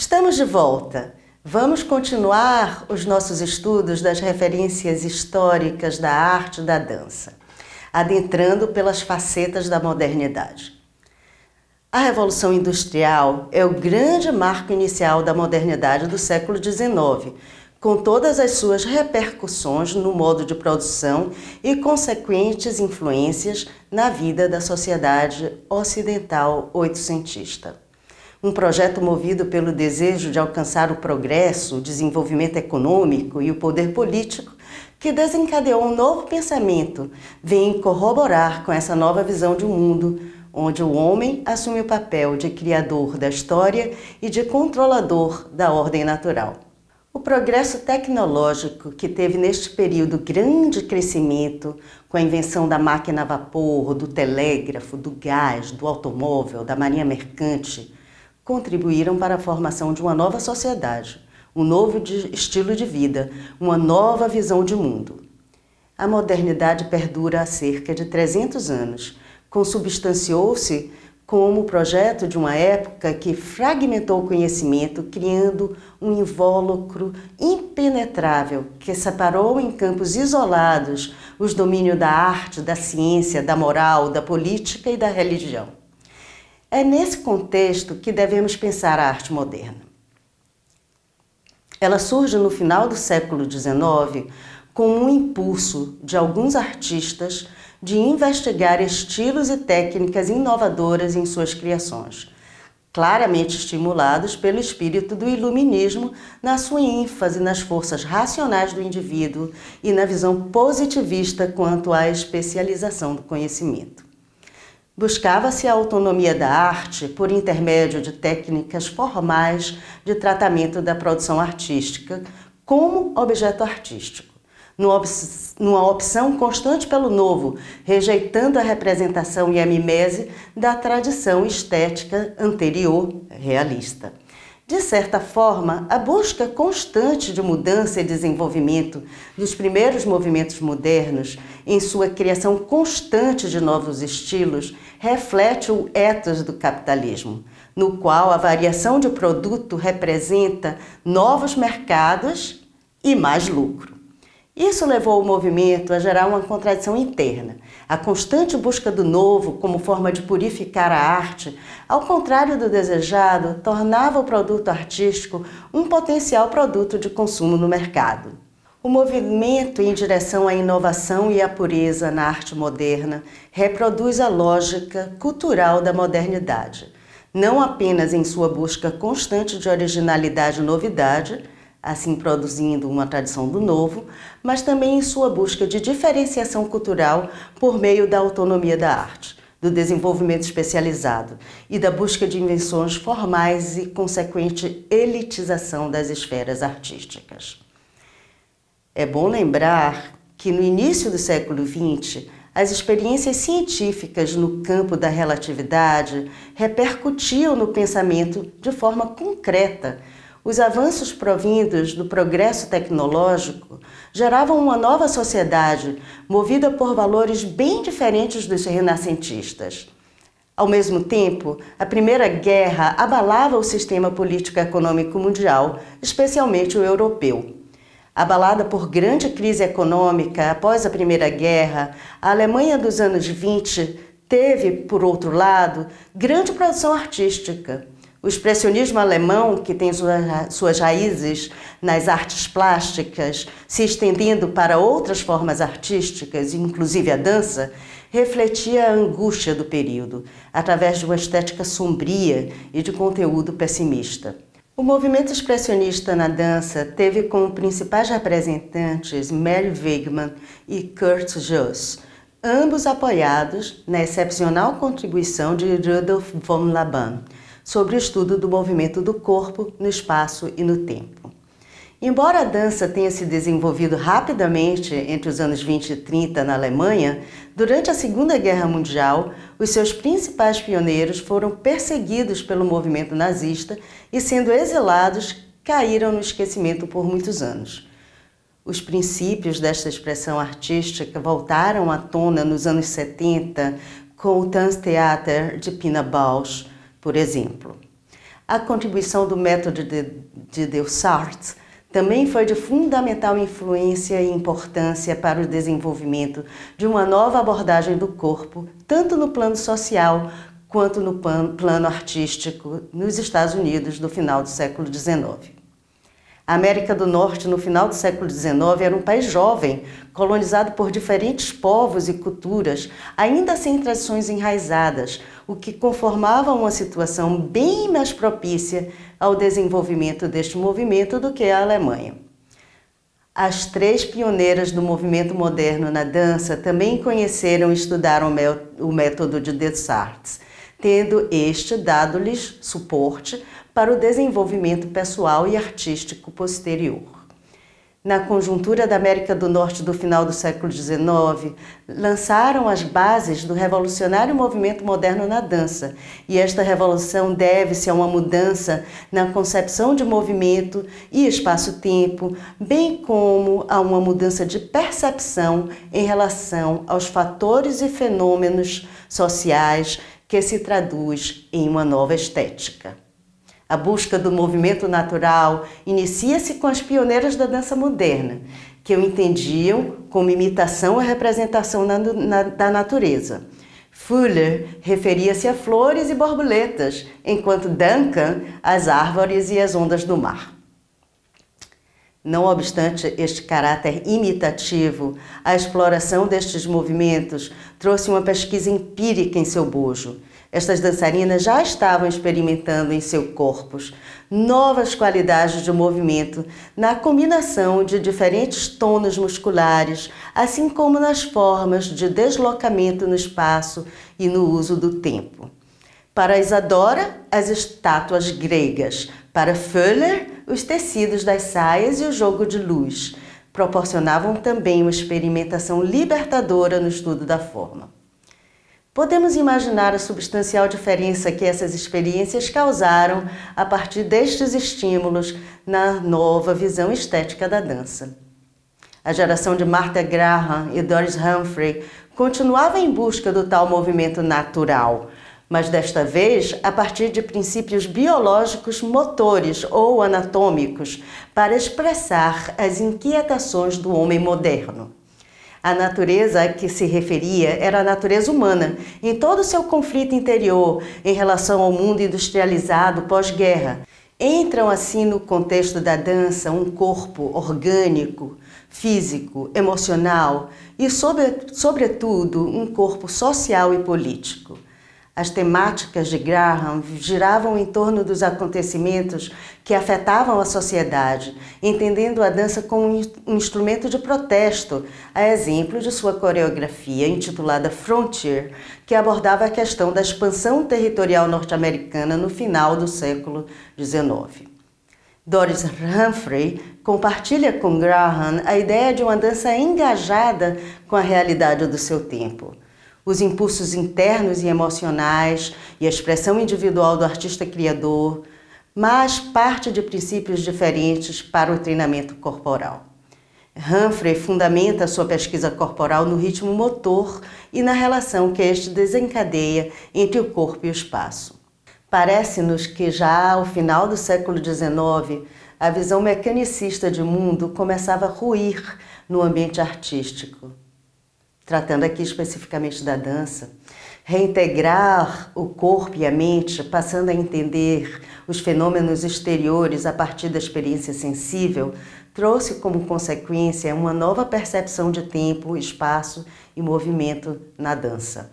Estamos de volta. Vamos continuar os nossos estudos das referências históricas da arte e da dança, adentrando pelas facetas da modernidade. A Revolução Industrial é o grande marco inicial da modernidade do século XIX, com todas as suas repercussões no modo de produção e consequentes influências na vida da sociedade ocidental oitocentista. Um projeto movido pelo desejo de alcançar o progresso, o desenvolvimento econômico e o poder político, que desencadeou um novo pensamento, vem corroborar com essa nova visão de mundo, onde o homem assume o papel de criador da história e de controlador da ordem natural. O progresso tecnológico, que teve neste período grande crescimento, com a invenção da máquina a vapor, do telégrafo, do gás, do automóvel, da marinha mercante, contribuíram para a formação de uma nova sociedade, um novo estilo de vida, uma nova visão de mundo. A modernidade perdura há cerca de 300 anos, consubstanciou-se como projeto de uma época que fragmentou o conhecimento, criando um invólucro impenetrável que separou em campos isolados os domínios da arte, da ciência, da moral, da política e da religião. É nesse contexto que devemos pensar a arte moderna. Ela surge no final do século XIX com um impulso de alguns artistas de investigar estilos e técnicas inovadoras em suas criações, claramente estimulados pelo espírito do iluminismo na sua ênfase nas forças racionais do indivíduo e na visão positivista quanto à especialização do conhecimento. Buscava-se a autonomia da arte por intermédio de técnicas formais de tratamento da produção artística como objeto artístico, numa opção constante pelo novo, rejeitando a representação e a mimese da tradição estética anterior realista. De certa forma, a busca constante de mudança e desenvolvimento dos primeiros movimentos modernos, em sua criação constante de novos estilos, reflete o ethos do capitalismo, no qual a variação de produto representa novos mercados e mais lucro. Isso levou o movimento a gerar uma contradição interna. A constante busca do novo como forma de purificar a arte, ao contrário do desejado, tornava o produto artístico um potencial produto de consumo no mercado. O movimento em direção à inovação e à pureza na arte moderna reproduz a lógica cultural da modernidade, não apenas em sua busca constante de originalidade e novidade, assim produzindo uma tradição do novo, mas também em sua busca de diferenciação cultural por meio da autonomia da arte, do desenvolvimento especializado e da busca de invenções formais e consequente elitização das esferas artísticas. É bom lembrar que no início do século XX, as experiências científicas no campo da relatividade repercutiam no pensamento de forma concreta. Os avanços provindos do progresso tecnológico geravam uma nova sociedade movida por valores bem diferentes dos renascentistas. Ao mesmo tempo, a Primeira Guerra abalava o sistema político-econômico mundial, especialmente o europeu. Abalada por grande crise econômica após a Primeira Guerra, a Alemanha dos anos 20 teve, por outro lado, grande produção artística. O expressionismo alemão, que tem suas raízes nas artes plásticas, se estendendo para outras formas artísticas, inclusive a dança, refletia a angústia do período, através de uma estética sombria e de conteúdo pessimista. O movimento expressionista na dança teve como principais representantes Mary Wegman e Kurt Jooss, ambos apoiados na excepcional contribuição de Rudolf von Laban, sobre o estudo do movimento do corpo no espaço e no tempo. Embora a dança tenha se desenvolvido rapidamente entre os anos 20 e 30 na Alemanha, durante a Segunda Guerra Mundial, os seus principais pioneiros foram perseguidos pelo movimento nazista e, sendo exilados, caíram no esquecimento por muitos anos. Os princípios desta expressão artística voltaram à tona nos anos 70 com o Tanztheater de Pina Bausch, por exemplo. A contribuição do método de Delsarte também foi de fundamental influência e importância para o desenvolvimento de uma nova abordagem do corpo, tanto no plano social quanto no plano artístico nos Estados Unidos do final do século XIX. A América do Norte, no final do século XIX, era um país jovem, colonizado por diferentes povos e culturas, ainda sem tradições enraizadas, o que conformava uma situação bem mais propícia ao desenvolvimento deste movimento do que a Alemanha. As 3 pioneiras do movimento moderno na dança também conheceram e estudaram o método de Delsarte, tendo este dado-lhes suporte para o desenvolvimento pessoal e artístico posterior. Na conjuntura da América do Norte do final do século XIX, lançaram as bases do revolucionário movimento moderno na dança, e esta revolução deve-se a uma mudança na concepção de movimento e espaço-tempo, bem como a uma mudança de percepção em relação aos fatores e fenômenos sociais que se traduz em uma nova estética. A busca do movimento natural inicia-se com as pioneiras da dança moderna, que o entendiam como imitação à representação da natureza. Fuller referia-se a flores e borboletas, enquanto Duncan às árvores e às ondas do mar. Não obstante este caráter imitativo, a exploração destes movimentos trouxe uma pesquisa empírica em seu bojo. Estas dançarinas já estavam experimentando em seus corpos novas qualidades de movimento na combinação de diferentes tônus musculares, assim como nas formas de deslocamento no espaço e no uso do tempo. Para Isadora, as estátuas gregas. Para Fuller, os tecidos das saias e o jogo de luz proporcionavam também uma experimentação libertadora no estudo da forma. Podemos imaginar a substancial diferença que essas experiências causaram a partir destes estímulos na nova visão estética da dança. A geração de Martha Graham e Doris Humphrey continuava em busca do tal movimento natural, mas desta vez a partir de princípios biológicos motores ou anatômicos para expressar as inquietações do homem moderno. A natureza a que se referia era a natureza humana, em todo o seu conflito interior em relação ao mundo industrializado pós-guerra. Entram assim no contexto da dança um corpo orgânico, físico, emocional e, sobretudo, um corpo social e político. As temáticas de Graham giravam em torno dos acontecimentos que afetavam a sociedade, entendendo a dança como um instrumento de protesto, a exemplo de sua coreografia intitulada Frontier, que abordava a questão da expansão territorial norte-americana no final do século XIX. Doris Humphrey compartilha com Graham a ideia de uma dança engajada com a realidade do seu tempo. Os impulsos internos e emocionais e a expressão individual do artista criador, mas parte de princípios diferentes para o treinamento corporal. Humphrey fundamenta sua pesquisa corporal no ritmo motor e na relação que este desencadeia entre o corpo e o espaço. Parece-nos que já ao final do século XIX, a visão mecanicista de mundo começava a ruir no ambiente artístico. Tratando aqui especificamente da dança, reintegrar o corpo e a mente, passando a entender os fenômenos exteriores a partir da experiência sensível, trouxe como consequência uma nova percepção de tempo, espaço e movimento na dança.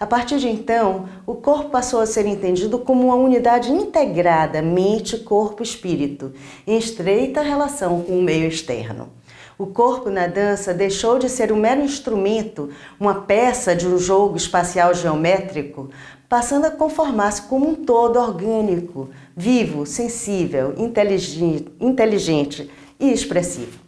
A partir de então, o corpo passou a ser entendido como uma unidade integrada, mente, corpo e espírito, em estreita relação com o meio externo. O corpo na dança deixou de ser um mero instrumento, uma peça de um jogo espacial geométrico, passando a conformar-se como um todo orgânico, vivo, sensível, inteligente e expressivo.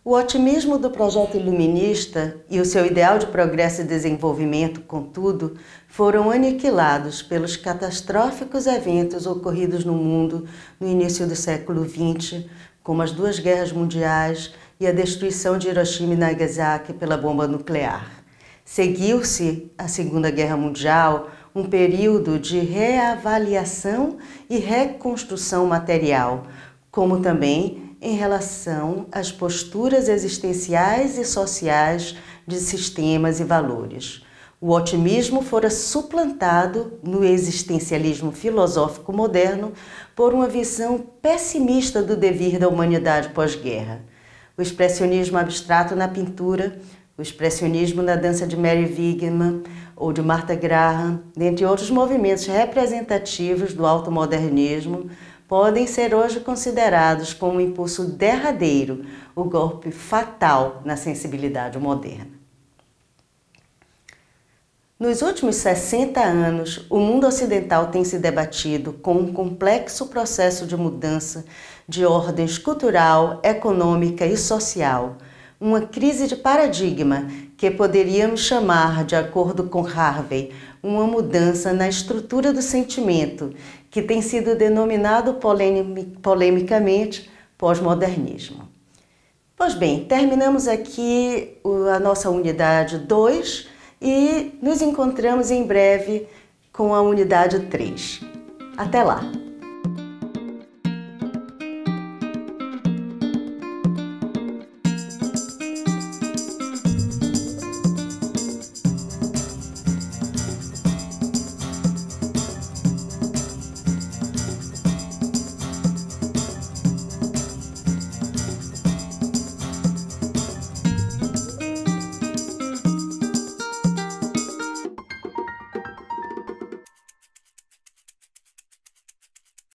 O otimismo do projeto iluminista e o seu ideal de progresso e desenvolvimento, contudo, foram aniquilados pelos catastróficos eventos ocorridos no mundo no início do século XX, como as 2 guerras mundiais e a destruição de Hiroshima e Nagasaki pela bomba nuclear. Seguiu-se a Segunda Guerra Mundial, um período de reavaliação e reconstrução material, como também em relação às posturas existenciais e sociais de sistemas e valores. O otimismo fora suplantado no existencialismo filosófico moderno por uma visão pessimista do devir da humanidade pós-guerra. O expressionismo abstrato na pintura, o expressionismo na dança de Mary Wigman ou de Martha Graham, dentre outros movimentos representativos do automodernismo, podem ser hoje considerados como um impulso derradeiro, o golpe fatal na sensibilidade moderna. Nos últimos 60 anos, o mundo ocidental tem se debatido com um complexo processo de mudança de ordens cultural, econômica e social, uma crise de paradigma que poderíamos chamar, de acordo com Harvey, uma mudança na estrutura do sentimento, que tem sido denominado polemicamente pós-modernismo. Pois bem, terminamos aqui a nossa unidade 2 e nos encontramos em breve com a unidade 3. Até lá!